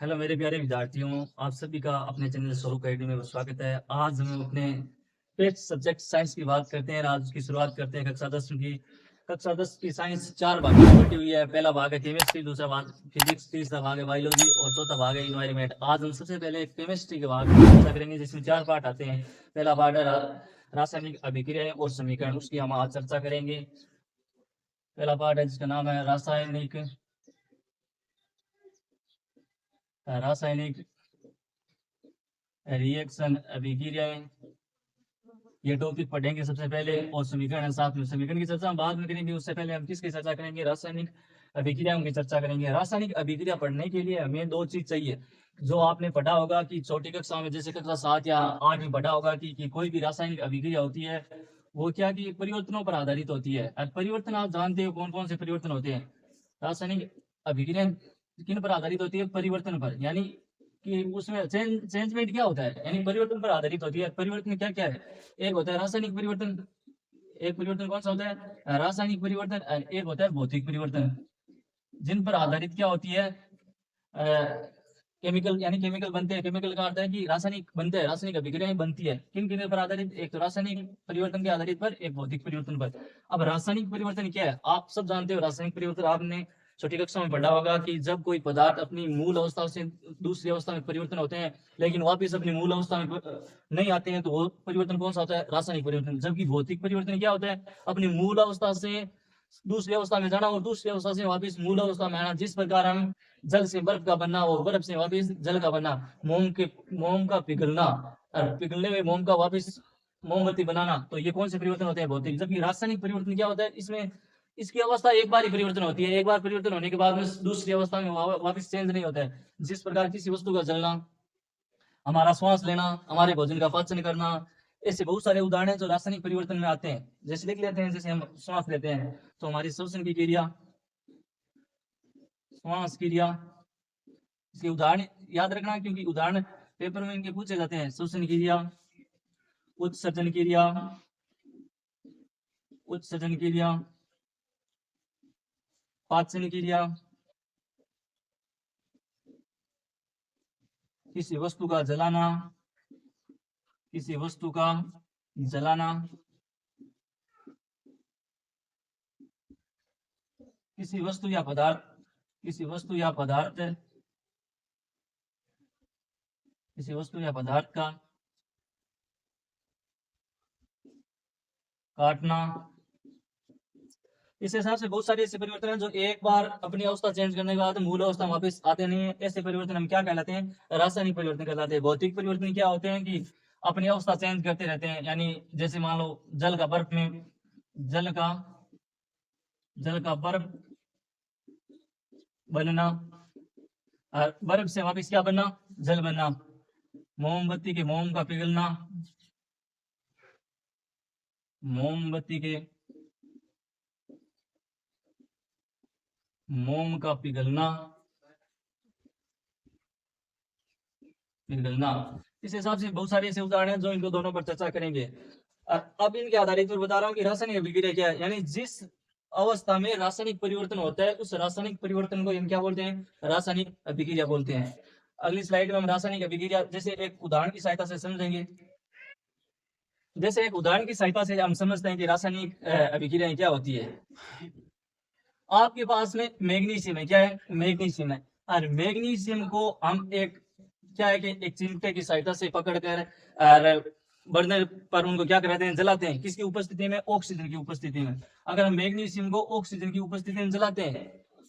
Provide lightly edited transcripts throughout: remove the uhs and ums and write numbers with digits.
Hello मेरे प्यारे विद्यार्थियों, आप सभी का अपने चैनल स्वरूप अकेडमी में स्वागत है। आज हम अपने पेट सब्जेक्ट साइंस की बात करते हैं। आज की शुरुआत करते हैं कक्षा 10 की साइंस 4 भागों में बटी हुई है। पहला भाग है केमिस्ट्री, दूसरा भाग फिजिक्स, तीसरा भाग है बायोलॉजी और चौथा भाग है इन्वायरमेंट। आज हम सबसे पहले केमिस्ट्री के भाग की चर्चा करेंगे, जिसमें 4 पार्ट आते हैं। पहला पार्ट है रासायनिक अभिक्रियाएं और समीकरण, उसकी हम आज चर्चा करेंगे। पहला पार्ट है जिसका नाम है रासायनिक रिएक्शन अभिक्रियाएं। ये टॉपिक पढ़ेंगे सबसे पहले, और समीकरण है साथ में। समीकरण की चर्चा हम बाद में करेंगे, उससे पहले हम किसकी चर्चा करेंगे? रासायनिक अभिक्रियाओं की चर्चा करेंगे। रासायनिक अभिक्रिया पढ़ने के लिए हमें दो चीज चाहिए। जो आपने पढ़ा होगा कि छोटी कक्षा में, जैसे कक्षा 7 या 8 में पढ़ा होगा कि कोई भी रासायनिक अभिक्रिया होती है वो क्या कि परिवर्तनों पर आधारित होती है। और परिवर्तन आप जानते हो कौन कौन से परिवर्तन होते हैं। रासायनिक अभिक्रिया किन पर आधारित होती है? परिवर्तन पर, यानी कि उसमें चेंजमेंट क्या होता है, यानी परिवर्तन पर आधारित होती है। परिवर्तन क्या क्या है? एक होता है रासायनिक परिवर्तन, एक परिवर्तन कौन सा होता है? रासायनिक परिवर्तन। और एक होता है भौतिक परिवर्तन, जिन पर आधारित क्या होती है? केमिकल, यानी केमिकल बनते हैं। केमिकल का अर्थ है कि रासायनिक बनते हैं, रासायनिक अभिक्रियाएं बनती है। किन किन पर आधारित? एक तो रासायनिक परिवर्तन के आधारित पर, एक भौतिक परिवर्तन पर। अब रासायनिक परिवर्तन क्या है? आप सब जानते हो रासायनिक परिवर्तन, आपने छोटी कक्षा में पढ़ा होगा कि जब कोई पदार्थ अपनी मूल अवस्था से दूसरी अवस्था में परिवर्तन होते हैं, लेकिन वापिस अपनी मूल अवस्था में नहीं आते हैं, तो वो परिवर्तन कौन सा होता है? रासायनिक परिवर्तन। जबकि भौतिक परिवर्तन क्या होता है? अपनी मूल अवस्था से दूसरी अवस्था में जाना और दूसरी अवस्था से वापिस मूल अवस्था में आना। जिस प्रकार हम जल से बर्फ का बनना और बर्फ से वापिस जल का बनना, मोम का पिघलना और पिघलने में मोम का वापिस मोमबत्ती बनाना, तो ये कौन से परिवर्तन होते हैं? भौतिक। जबकि रासायनिक परिवर्तन क्या होता है? इसमें इसकी अवस्था एक बार ही परिवर्तन होती है, एक बार परिवर्तन होने के बाद में दूसरी अवस्था में वापिस चेंज नहीं होता है। जिस प्रकार किसी वस्तु का जलना, हमारा श्वास लेना, हमारे भोजन का पाचन करना, ऐसे बहुत सारे उदाहरण हैं जो रासायनिक परिवर्तन में आते हैं। जैसे लिख लेते हैं, जैसे हम श्वास लेते हैं तो हमारी श्वसन की क्रिया, श्वास क्रिया, इसके उदाहरण याद रखना, क्योंकि उदाहरण पेपर में इनके पूछे जाते हैं। श्वसन क्रिया, उत्सर्जन क्रिया, उत्सर्जन क्रिया, पाचन क्रिया, किसी वस्तु का जलाना, किसी वस्तु का जलाना, किसी वस्तु या पदार्थ, किसी वस्तु या पदार्थ, किसी वस्तु या पदार्थ का काटना। इस हिसाब से बहुत सारे ऐसे परिवर्तन हैं जो एक बार अपनी अवस्था चेंज करने के बाद मूल अवस्था में वापस आते नहीं है। ऐसे परिवर्तन हम क्या कहलाते हैं? रासायनिक परिवर्तन कहलाते हैं। भौतिक परिवर्तन क्या होते हैं कि अपनी अवस्था चेंज करते रहते हैं। यानी जैसे मान लो जल का बर्फ में, जल का बर्फ बनना और बर्फ से वापस क्या बनना? जल बनना। मोमबत्ती के मोम का पिघलना, मोमबत्ती के मोम का पिघलना, पिघलना। इस हिसाब से बहुत सारे ऐसे उदाहरण हैं जो इनको दोनों पर चर्चा करेंगे। अब इनके आधारित पर बता रहा हूँ कि रासायनिक अभिक्रिया क्या है। यानी जिस अवस्था में रासायनिक परिवर्तन होता है, उस रासायनिक परिवर्तन को हम क्या बोलते हैं? रासायनिक अभिक्रिया बोलते हैं। अगली स्लाइड में हम रासायनिक अभिक्रिया जैसे एक उदाहरण की सहायता से समझेंगे। जैसे एक उदाहरण की सहायता से हम समझते हैं कि रासायनिक अभिक्रिया क्या होती है। आपके पास में मैग्नीशियम है, क्या है? मैग्नीशियम है। और मैग्नीशियम को हम एक क्या है कि एक चिमटे की सहायता से पकड़कर और बर्नर पर उनको क्या कराते हैं? जलाते हैं। किसकी उपस्थिति में? ऑक्सीजन की उपस्थिति में। अगर हम मैग्नीशियम को ऑक्सीजन की उपस्थिति में जलाते हैं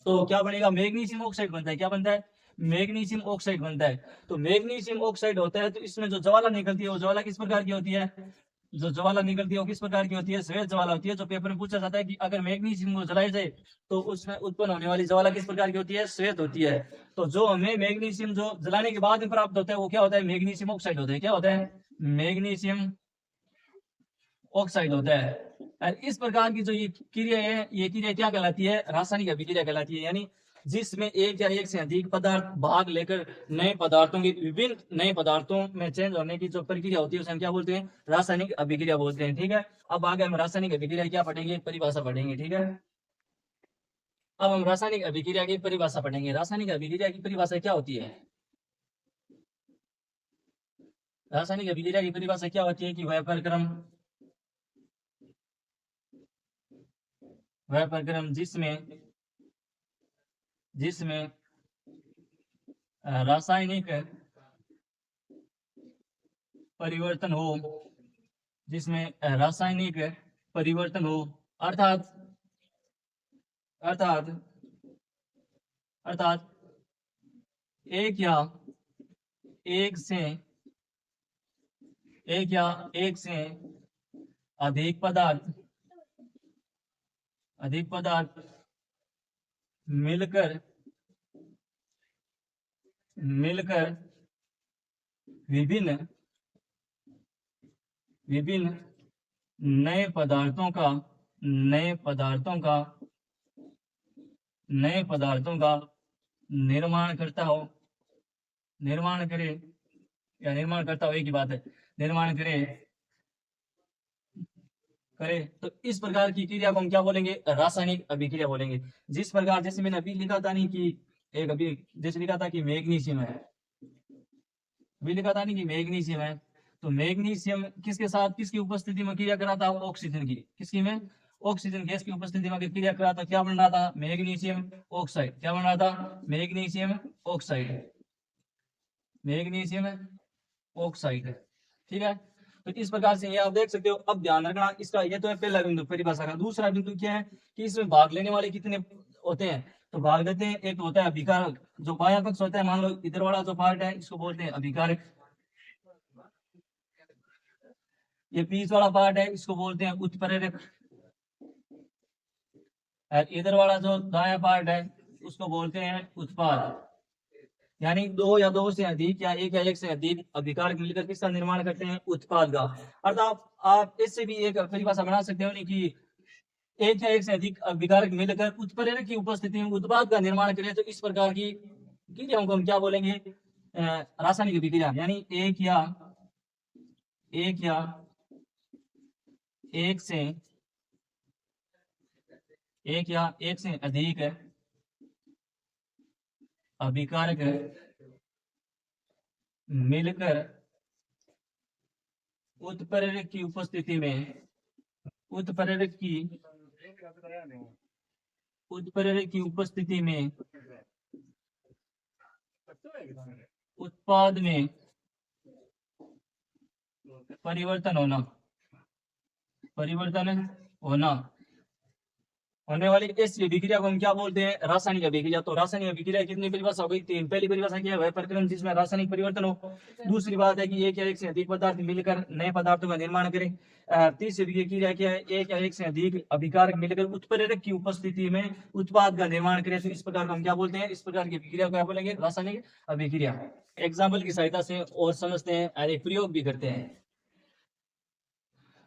तो क्या बनेगा? मैग्नीशियम ऑक्साइड बनता है। क्या बनता है? मैग्नीशियम ऑक्साइड बनता है। तो मैग्नीशियम ऑक्साइड होता है, तो इसमें जो ज्वाला निकलती है वो ज्वाला किस प्रकार की होती है? जो ज्वाला निकलती है वो किस प्रकार की होती है? श्वेत ज्वाला होती है। जो पेपर में पूछा जाता है कि अगर मैग्नीशियम को जलाया जाए तो उसमें उत्पन्न होने वाली ज्वाला किस प्रकार की होती है? श्वेत होती है। तो जो हमें मैग्नीशियम जो जलाने के बाद में प्राप्त होता है वो क्या होता है? मैग्नीशियम ऑक्साइड होता है। क्या होता है? मैग्नीशियम ऑक्साइड होता है। और इस प्रकार की जो ये क्रिया है, ये क्रिया क्या कहलाती है? रासायनिक अभिक्रिया कहलाती है। यानी जिसमें एक या एक से अधिक पदार्थ भाग लेकर नए पदार्थों की, विभिन्न नए पदार्थों में चेंज होने की जो प्रक्रिया होती है उसे हम क्या बोलते हैं? रासायनिक अभिक्रिया बोलते हैं। ठीक है, अब आगे हम रासायनिक अभिक्रिया क्या पढ़ेंगे? परिभाषा पढ़ेंगे। ठीक है, अब हम रासायनिक अभिक्रिया की परिभाषा पढ़ेंगे। रासायनिक अभिक्रिया की परिभाषा क्या होती है? रासायनिक अभिक्रिया की परिभाषा क्या होती है कि वह प्रक्रम जिसमें रासायनिक परिवर्तन हो, अर्थात अर्थात अर्थात एक या एक से अधिक पदार्थ मिलकर विभिन्न नए पदार्थों का निर्माण करता हो एक ही बात है, निर्माण करे तो इस प्रकार की क्रिया को हम क्या बोलेंगे? रासायनिक अभिक्रिया बोलेंगे। जिस प्रकार, जैसे मैंने अभी लिखा था नहीं कि एक अभी जैसे लिखा था कि मैग्नीशियम है, तो मैग्नीशियम किसके साथ, किसकी उपस्थिति में क्रिया करा था? ऑक्सीजन की। किसकी में? ऑक्सीजन गैस की उपस्थिति में क्रिया करा था। क्या बन रहा था? Magnesium oxide. क्या बन रहा था? Magnesium oxide. ठीक है, तो इस प्रकार से ये आप देख सकते हो। अब ध्यान रखना, इसका ये तो है पहला बिंदु परिभाषा का। दूसरा बिंदु क्या है कि इसमें भाग लेने वाले कितने होते हैं? तो भाग लेते हैं, एक होता है अभिकारक, जो बाह्य पक्ष होता है। मान लो इधर वाला जो पार्ट है इसको बोलते हैं अभिकारक, ये बीच वाला पार्ट है इसको बोलते हैं उत्प्रेरक, और इधर वाला जो दायां पार्ट है उसको बोलते हैं उत्पाद। यानी दो या दो से अधिक या एक से अधिक अभिकारक मिलकर किसका निर्माण करते हैं? उत्पाद का। अर्थात आप इससे भी एक परिभाषा बना सकते हो नहीं कि एक या एक से अधिक अभिकारक मिलकर उत्प्रेरक की उपस्थिति में उत्पाद का निर्माण करें, तो इस प्रकार की क्रियाओं को हम क्या बोलेंगे? रासायनिक अभिक्रिया। यानी एक या एक से अधिक अभिकारक मिलकर उत्प्रेरक की उपस्थिति में उत्पाद में परिवर्तन होने वाली इस अभिक्रिया को हम क्या बोलते हैं? रासायनिक अभिक्रिया। तो रासायनिक अभिक्रिया कितनी परिभाषा हो गई? तीन। पहली परिभाषा क्या है? वह प्रक्रम जिसमें रासायनिक परिवर्तन हो। दूसरी बात है कि एक या एक से अधिक पदार्थ मिलकर नए पदार्थों का निर्माण करें। तीसरी अभिक्रिया क्या है? एक या एक से अधिक अभिकारक मिलकर उत्प्रेरक की उपस्थिति में उत्पाद का निर्माण करें। तो इस प्रकार को हम क्या बोलते हैं? इस प्रकार की अभिक्रिया को क्या बोलेंगे? रासायनिक अभिक्रिया। एग्जाम्पल की सहायता से और समझते हैं और एक प्रयोग भी करते हैं।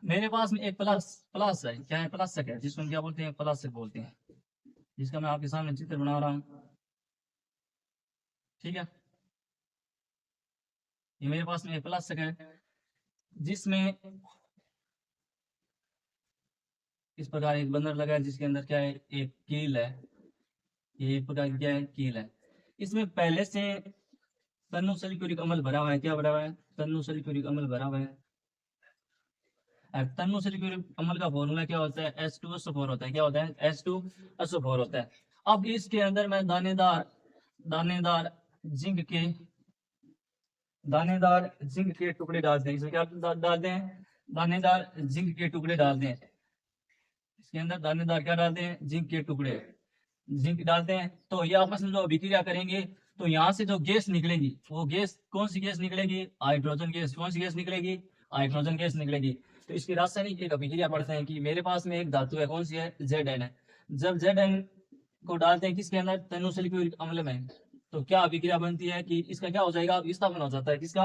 मेरे पास में एक प्लस है। क्या है? प्लास्टिक है, जिसको हम क्या बोलते हैं? प्लास्टिक बोलते हैं, जिसका मैं आपके सामने चित्र बना रहा हूं। ठीक है, ये मेरे पास में एक प्लास्टिक है जिसमें इस प्रकार एक बंदर लगा है, जिसके अंदर क्या है? एक कील है। ये एक प्रकार की क्या है? कील है। इसमें पहले से तन्नु सल्फ्यूरिक अम्ल भरा हुआ है। क्या भरा हुआ है? तन्नु सल्फ्यूरिक अम्ल भरा हुआ है। तन्नु सल्फ्यूरिक अम्ल का फॉर्मूला क्या होता है? H2SO4 होता है। क्या होता है? H2SO4 होता है। अब इसके अंदर मैं दानेदार जिंक के टुकड़े डाल दें। इसमें क्या डाल दें? दानेदार जिंक के टुकड़े डाल दें। इसके अंदर दानेदार क्या डालते हैं? जिंक के टुकड़े, जिंक डालते हैं। तो ये आपस में जो अभिक्रिया करेंगे तो यहाँ से जो गैस निकलेगी, वो गैस कौन सी गैस निकलेगी? Hydrogen gas. कौन सी गैस निकलेगी? हाइड्रोजन गैस निकलेगी। तो इसकी रासायनिक एक अभिक्रिया पढ़ते हैं कि मेरे पास में एक धातु है, कौन सी है? Zn है। जब Zn को डालते हैं किसके अंदर? तन्नु सल्फ्यूरिक अम्ल में, तो क्या अभिक्रिया बनती है कि इसका क्या हो जाएगा? विस्थापन हो जाता है। किसका?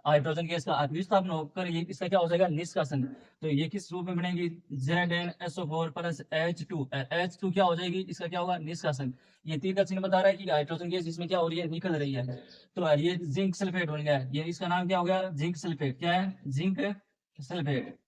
हाइड्रोजन गैस का विस्थापन होकर ये इसका क्या हो जाएगा? निष्कासन। तो ये किस रूप में बनेगी? ZnSO4 plus H2। H2 क्या हो जाएगी? इसका क्या होगा? निष्कासन। ये तीर का चिन्ह बता रहा है कि हाइड्रोजन गैस इसमें क्या हो रही है? निकल रही है। तो ये जिंक सल्फेट बन गया। ये इसका नाम क्या हो गया? Zinc sulphate. क्या है? Zinc sulphate.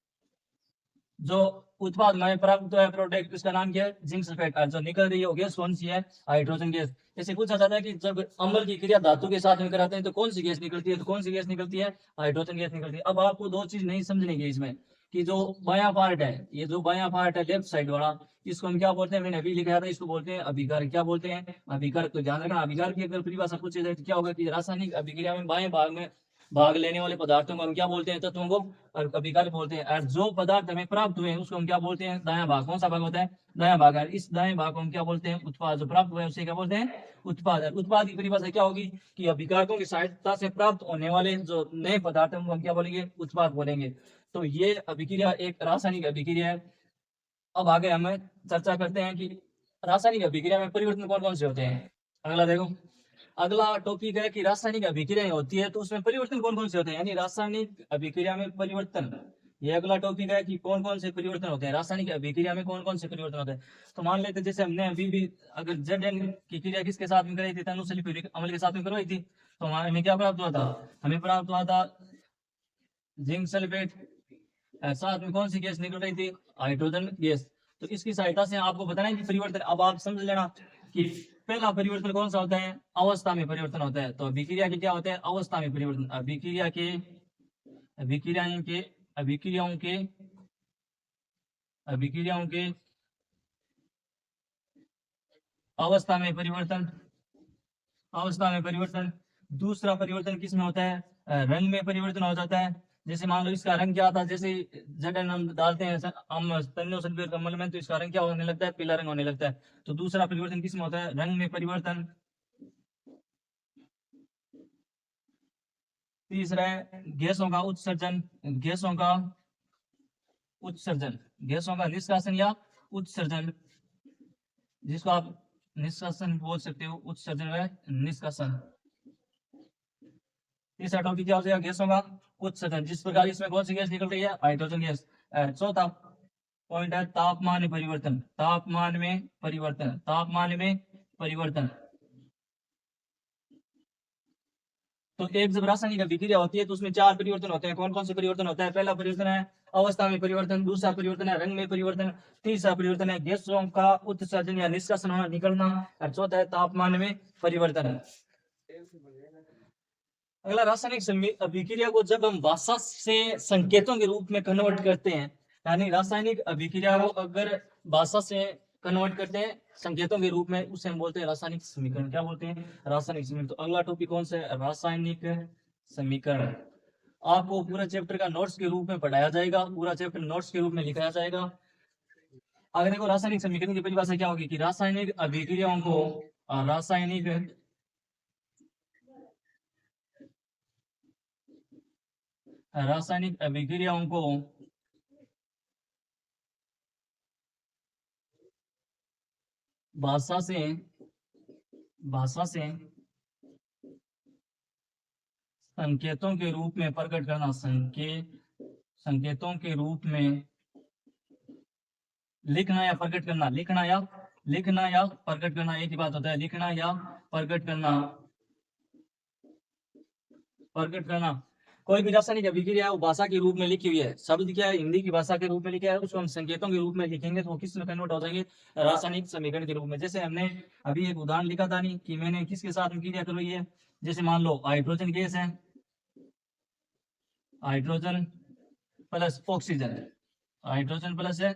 जो उत्पाद में प्राप्त हुआ है प्रोडक्ट, उसका नाम क्या है? Zinc sulphate. और जो निकल रही है वो गैस कौन सी है? Hydrogen gas. जैसे पूछा जाता है कि जब अम्ल की क्रिया धातु के साथ में कराते हैं तो कौन सी गैस निकलती है? तो कौन सी गैस निकलती है? हाइड्रोजन गैस निकलती है। अब आपको दो चीज नहीं समझने की इसमें, कि जो बायां पार्ट है, ये जो बायां पार्ट है लेफ्ट साइड वाला, इसको हम क्या बोलते हैं? मैंने अभी लिखा था, इसको बोलते हैं अभिकार। क्या बोलते हैं? अभिकार। तो ध्यान रखना, अभिकार की अगर परिभाषा पूछी जाए तो क्या होगा कि रासायनिक अभिक्रिया में बाएं भाग में भाग लेने वाले पदार्थों को हम क्या बोलते हैं? तत्वों को और अभिकार बोलते हैं। और जो पदार्थ हमें प्राप्त हुए हैं उसको हम क्या बोलते हैं? दायां भाग। कौन सा भाग होता है? दायां भाग। और इस दाएं भाग को हम क्या बोलते हैं? उत्पाद। जो प्राप्त हुआ है उसे क्या बोलते हैं? उत्पाद। और उत्पाद की परिभाषा क्या होगी कि अभिकारकों की सहायता से प्राप्त होने वाले जो नए पदार्थ हैं उनको हम क्या बोलेंगे? उत्पाद बोलेंगे। तो ये अभिक्रिया एक रासायनिक अभिक्रिया है। अब आगे हम चर्चा करते हैं कि रासायनिक अभिक्रिया में परिवर्तन कौन कौन से होते हैं। अगला देखो, अगला टॉपिक है कि रासायनिक अभिक्रियाएं होती है तो उसमें परिवर्तन कौन कौन से होते हैं, यानी रासायनिक अभिक्रिया में परिवर्तन। ये अगला टॉपिक है कि कौन कौन से परिवर्तन होते हैं रासायनिक अभिक्रिया में, कौन कौन से परिवर्तन होते हैं। तो मान लेते जैसे हमने अभी भी अगर Zn की क्रिया किसके साथ में कराई थी? तनुसल्फिउरिक अम्ल के साथ में करवाई थी। तो हमें क्या प्राप्त हुआ था? हमें प्राप्त हुआ था जिंक सल्फेट। साथ में कौन सी गैस निकल रही थी? Hydrogen gas. तो इसकी सहायता से आपको बताना है कि परिवर्तन, अब आप समझ लेना कि पहला परिवर्तन कौन सा होता है? अवस्था में परिवर्तन होता है। तो अभिक्रिया के क्या होते हैं? अवस्था में परिवर्तन। अभिक्रियाओं के अभिक्रियाओं के अभिक्रियाओं के अवस्था में परिवर्तन। अवस्था में परिवर्तन। दूसरा परिवर्तन किस में होता है? रंग में परिवर्तन हो जाता है। जैसे मान लो इसका रंग क्या था? जैसे जडन हम डालते हैं हम तन्नो सल्फेट अम्ल में, तो इसका रंग क्या होने लगता है? पीला रंग होने लगता है। तो दूसरा परिवर्तन किस में होता है? रंग में परिवर्तन। तीसरा है गैसों का उत्सर्जन। गैसों का उत्सर्जन, गैसों का निष्कासन या उत्सर्जन, जिसको आप निष्कासन बोल सकते हो, उत्सर्जन व निष्कासन। तीसरा टॉपिक क्या हो जाएगा? गैसों का उत्सर्जन। जिस प्रकार इसमें कौन सी गैस निकल रही है? Hydrogen gas. चौथा पॉइंट है तापमान में परिवर्तन। तापमान में परिवर्तन। तापमान में परिवर्तन। तो एक जब रासायनिक अभिक्रिया होती है तो उसमें चार परिवर्तन होते हैं। कौन कौन से परिवर्तन होता है? पहला परिवर्तन है अवस्था में परिवर्तन। दूसरा परिवर्तन है रंग में परिवर्तन। तीसरा परिवर्तन है गैसों का उत्सर्जन या निष्कासन होना, निकलना। और चौथा है तापमान में परिवर्तन। अगला रासायनिक अभिक्रिया को जब हम भाषा से संकेतों के रूप में कन्वर्ट करते हैं, यानी रासायनिक अभिक्रिया को अगर भाषा से कन्वर्ट करते हैं संकेतों के रूप में, उसे हम बोलते हैं रासायनिक समीकरण। क्या बोलते हैं? रासायनिक समीकरण। तो अगला टॉपिक कौन सा है? रासायनिक समीकरण। आपको पूरा चैप्टर का नोट्स के रूप में पढ़ाया जाएगा, पूरा चैप्टर नोट्स के रूप में लिखाया जाएगा। अगर देखो रासायनिक समीकरण की परिभाषा क्या होगी कि रासायनिक अभिक्रियाओं को रासायनिक अभिक्रियाओं को भाषा से संकेतों के रूप में प्रकट करना। संकेतों के रूप में लिखना या प्रकट करना। लिखना या प्रकट करना एक ही बात होता है। लिखना या प्रकट करना। कोई भी रासायनिक अभिक्रिया है वो भाषा के रूप में लिखी हुई है। शब्द क्या है? हिंदी की भाषा के रूप में लिखा है, उसको हम संकेतों के रूप में लिखेंगे तो वो किस में कन्वर्ट हो जाएंगे? रासायनिक समीकरण के रूप में। जैसे हमने अभी एक उदाहरण लिखा था नहीं कि मैंने किसके साथ में क्रिया करवाई है। जैसे मान लो हाइड्रोजन गैस है, hydrogen plus oxygen. Hydrogen plus है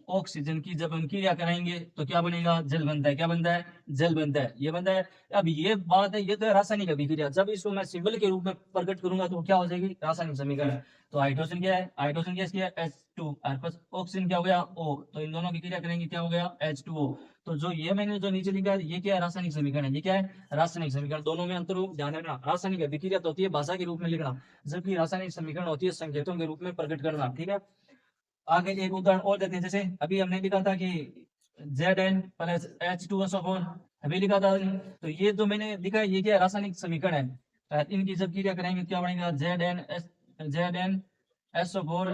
ऑक्सीजन की जब हम क्रिया कराएंगे तो क्या बनेगा? जल बनता है। क्या बनता है? जल बनता है। ये बनता है। अब ये बात है, ये तो है रासायनिक अभिक्रिया। जब इसको मैं सिंबल के रूप में प्रकट करूंगा तो क्या हो जाएगी? रासायनिक समीकरण। तो हाइड्रोजन क्या है? हाइड्रोजन गैस क्या है? H2। और प्लस ऑक्सीजन क्या हो गया? O। तो इन दोनों की क्रिया करेंगे क्या हो गया? H2O। तो जो ये मैंने जो नीचे लिखा है ये क्या है? रासायनिक समीकरण है। ये क्या है? रासायनिक समीकरण। दोनों में अंतर हो, ध्यान रखना। रासायनिक अभिक्रिया तो होती है भाषा के रूप में लिखना, जबकि रासायनिक समीकरण होती है संकेतों के रूप में प्रकट करना। ठीक है। आगे एक उदाहरण और देते हैं। जैसे अभी हमने लिखा था कि Zn प्लस H2SO4 अभी लिखा था। तो ये जो मैंने लिखा है ये क्या है? रासायनिक समीकरण है। इनकी जब क्रिया करेंगे क्या बनेगा? ZnSO4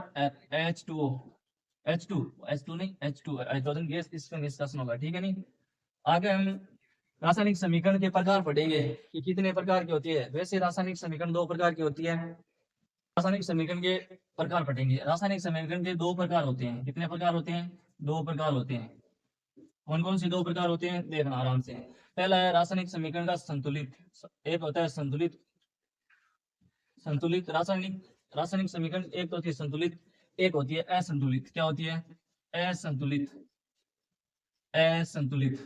H2O। H2 नहीं, H2 हाइड्रोजन गैस, इसका निष्कासन होगा। ठीक है। नहीं, आगे हम रासायनिक समीकरण के प्रकार पढ़ेंगे कि कितने प्रकार की होती है। वैसे रासायनिक समीकरण दो प्रकार की होती है। रासायनिक समीकरण के प्रकार पढ़ेंगे। रासायनिक समीकरण के दो प्रकार होते हैं। कितने प्रकार होते हैं? दो प्रकार होते हैं। कौन कौन से दो प्रकार होते हैं देखना आराम से। पहला है रासायनिक समीकरण का संतुलित, एक होता है संतुलित, संतुलित रासायनिक, रासायनिक समीकरण एक तो होती है संतुलित, एक होती है असंतुलित। क्या होती है? असंतुलित, असंतुलित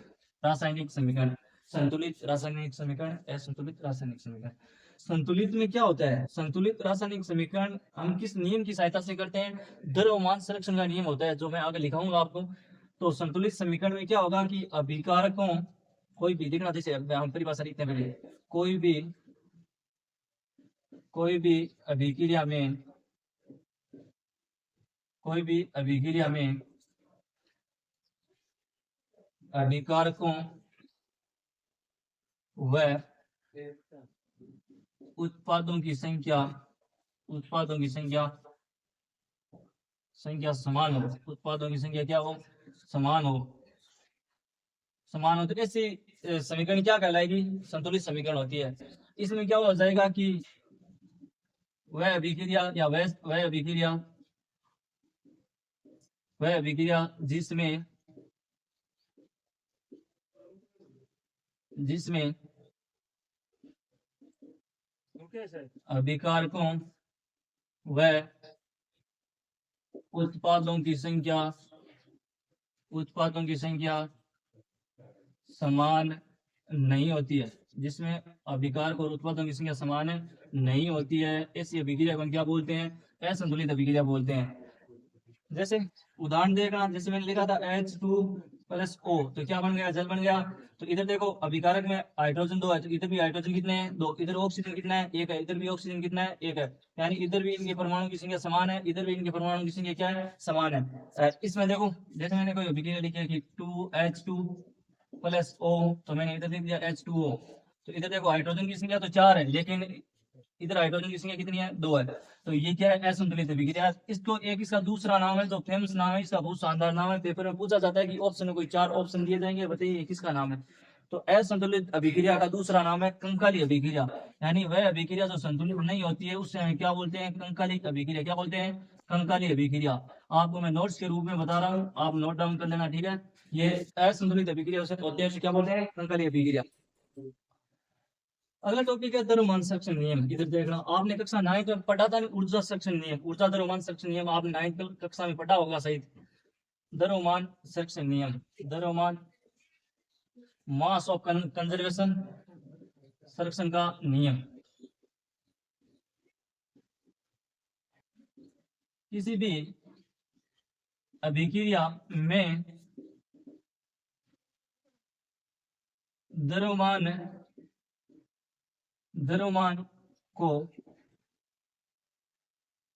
रासायनिक समीकरण। संतुलित रासायनिक समीकरण, असंतुलित रासायनिक समीकरण। संतुलित में क्या होता है? संतुलित रासायनिक समीकरण हम किस नियम की सहायता से करते हैं? द्रव्यमान संरक्षण का नियम होता है, जो मैं आगे लिखाऊंगा आपको। तो संतुलित समीकरण में क्या होगा कि अभिकारकों, कोई भी देखना, जैसे हम परिभाषा लिखते हैं पहले, कोई भी अभिक्रिया में, कोई भी अभिक्रिया में अभिकारकों व उत्पादों की संख्या, उत्पादों की संख्या समान हो, उत्पादों की संख्या क्या हो? समान हो, समान हो। तो ऐसी समीकरण क्या कहलाएगी? संतुलित समीकरण होती है। इसमें क्या हो जाएगा कि वह अभिक्रिया या वह अभिक्रिया, वह अभिक्रिया जिसमें जिसमें अभिकारकों व उत्पादों की संख्या, उत्पादों की संख्या समान नहीं होती है, जिसमें अभिकारक और उत्पादों की संख्या समान नहीं होती है, ऐसी अभिक्रिया को हम क्या बोलते हैं? असंतुलित अभिक्रिया बोलते हैं। जैसे उदाहरण देखना, जैसे मैंने लिखा था H2+O, तो क्या बन गया? जल बन गया। तो इधर देखो अभिकारक में हाइड्रोजन 2 है, तो इधर भी हाइड्रोजन कितने हैं? 2। इधर ऑक्सीजन कितना है? 1 है। इधर भी ऑक्सीजन कितना है? 1 है। यानी इधर भी इनके परमाणु की संख्या समान है, इधर भी इनके परमाणु की संख्या क्या है? समान है। इसमें देखो, जैसे मैंने कोई अभिक्रिया लिखी है कि 2H2+O, तो मैंने इधर लिख दिया H2O। तो इधर देखो हाइड्रोजन की संख्या तो 4 है, लेकिन इधर हाइड्रोजन की संख्या कितनी है? 2 है। तो ये क्या है? असंतुलित अभिक्रिया। इसको एक इसका दूसरा नाम है, जो फेमस नाम है इसका, बहुत शानदार नाम है, पेपर में पूछा जाता है कि ऑप्शन में कोई 4 ऑप्शन दिए जाएंगे, बताइए किसका नाम है? तो असंतुलित अभिक्रिया का दूसरा नाम है कंकाली अभिक्रिया। यानी वह अभिक्रिया जो संतुलित नहीं होती है उसे हम क्या बोलते हैं? कंकाली अभिक्रिया। क्या बोलते हैं? कंकाली अभिक्रिया। आपको मैं नोट्स के रूप में बता रहा हूँ, आप नोट डाउन कर लेना, ठीक है? ये असंतुलित अभिक्रिया उसे होते हैं, क्या बोलते हैं? कंकाली अभिक्रिया। अगला टॉपिक है द्रव्यमान संरक्षण नियम। इधर देखना, आपने कक्षा 9 में पढ़ा था ऊर्जा संरक्षण नियम, ऊर्जा द्रव्यमान संरक्षण नियम आपने 9 कक्षा में पढ़ा होगा सही। द्रव्यमान संरक्षण नियम, द्रव्यमान मास ऑफ कंजर्वेशन संरक्षण का नियम। किसी भी अभिक्रिया में द्रव्यमान, द्रव्यमान को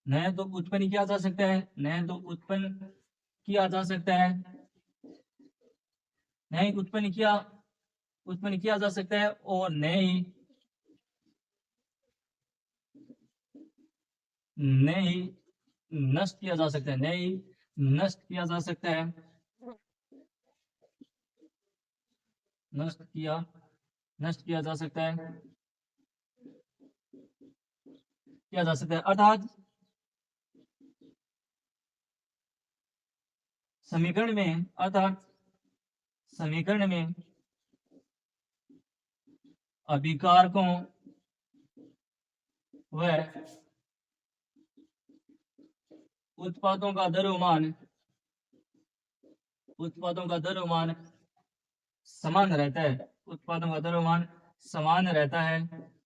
न तो उत्पन्न किया जा सकता है, न तो उत्पन्न किया जा सकता है, नहीं उत्पन्न किया जा सकता है, और नहीं नहीं नष्ट किया जा सकता है, नहीं नष्ट किया जा सकता है, नष्ट किया जा सकता है, किया जा सकता है। अर्थात समीकरण में, अर्थात समीकरण में अभिकारकों व उत्पादों का द्रव्यमान, उत्पादों का द्रव्यमान समान रहता है, उत्पादों का द्रव्यमान समान रहता है।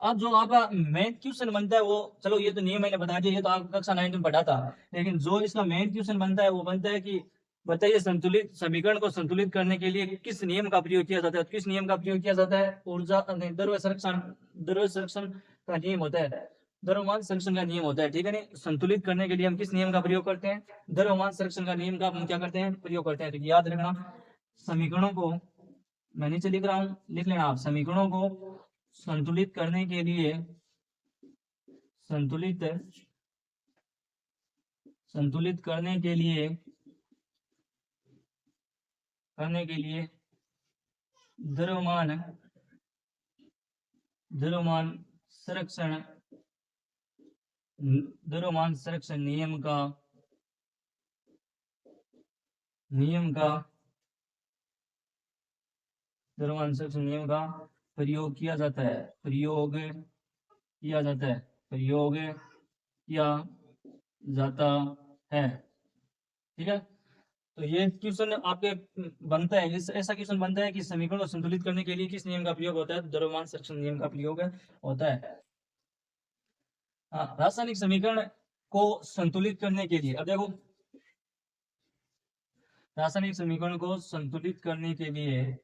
अब जो आपका मेन क्वेश्चन बनता है वो, चलो ये तो नियम मैंने बता दिया, ये तो आपको कक्षा 9 में पढ़ा था, लेकिन जो इसका मेन क्वेश्चन बनता है वो बनता है कि बताइए संतुलित समीकरण को संतुलित करने के लिए किस नियम का प्रयोग किया जाता है? किस नियम का प्रयोग किया जाता है? ऊर्जा द्रव्य संरक्षण, द्रव्य संरक्षण का नियम होता है, द्रव्यमान संरक्षण का नियम होता है, ठीक है नहीं? संतुलित करने के लिए हम किस नियम का प्रयोग करते हैं? द्रव्यमान संरक्षण का नियम का हम क्या करते हैं? प्रयोग करते हैं। तो याद रखना, समीकरणों को मैं नीचे लिख रहा हूं, लिख लेना आप। समीकरणों को संतुलित करने के लिए, संतुलित संतुलित करने के लिए द्रव्यमान, द्रव्यमान संरक्षण द्रव्यमान संरक्षण नियम का द्रव्यमान संरक्षण नियम का प्रयोग किया जाता है, प्रयोग किया जाता है। ठीक है, तो ये क्वेश्चन आपके बनता है, ऐसा क्वेश्चन बनता है कि समीकरण को संतुलित करने के लिए किस नियम का प्रयोग होता है? द्रव्यमान संरक्षण नियम का प्रयोग होता है। रासायनिक समीकरण को संतुलित करने के लिए, अब देखो, रासायनिक समीकरण को संतुलित करने के लिए,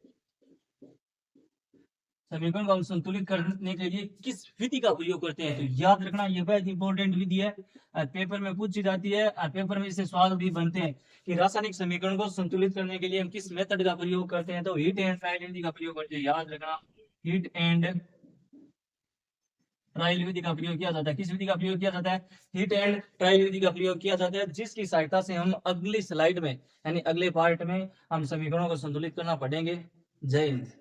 समीकरण को हम संतुलित करने के लिए किस विधि का प्रयोग करते हैं? तो याद रखना, ये बहुत इंपॉर्टेंट विधि है, पेपर में पूछी जाती है, और पेपर में इससे सवाल भी बनते हैं कि रासायनिक समीकरण को संतुलित करने के लिए हम किस मेथड का प्रयोग करते हैं? तो हीट एंड ट्रायल विधि का प्रयोग करते हैं। याद रखना, हीट एंड ट्रायल विधि का प्रयोग किया जाता है। किस विधि का प्रयोग किया जाता है? हीट एंड ट्रायल विधि का प्रयोग किया जाता है, जिसकी सहायता से हम अगली स्लाइड में, यानी अगले पार्ट में, हम समीकरणों को संतुलित करना पढ़ेंगे। जय हिंद।